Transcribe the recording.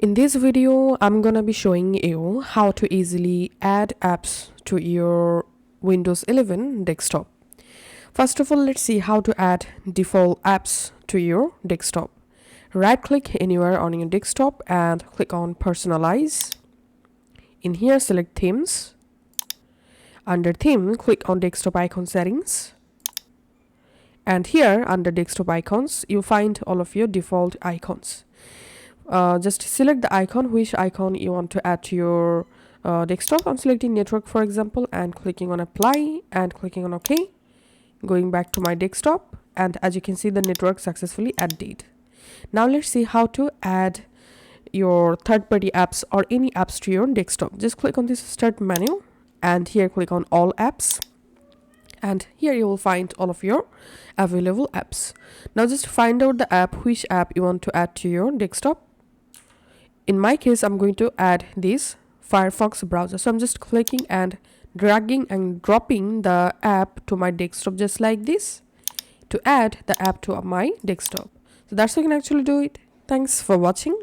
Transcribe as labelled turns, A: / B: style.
A: In this video, I'm gonna be showing you how to easily add apps to your Windows 11 desktop. First of all, let's see how to add default apps to your desktop. Right click anywhere on your desktop and click on Personalize. In here, select Themes. Under Theme, click on Desktop Icon Settings. And here, under Desktop Icons, you'll find all of your default icons. Just select the icon, which icon you want to add to your desktop. I'm selecting network, for example, and clicking on apply and clicking on OK. Going back to my desktop, and as you can see, the network successfully added. Now let's see how to add your third-party apps or any apps to your desktop. Just click on this start menu and here click on all apps. And here you will find all of your available apps. Now just find out the app, which app you want to add to your desktop. In my case, I'm going to add this Firefox browser. So I'm just clicking and dragging and dropping the app to my desktop just like this to add the app to my desktop. So that's how you can actually do it. Thanks for watching.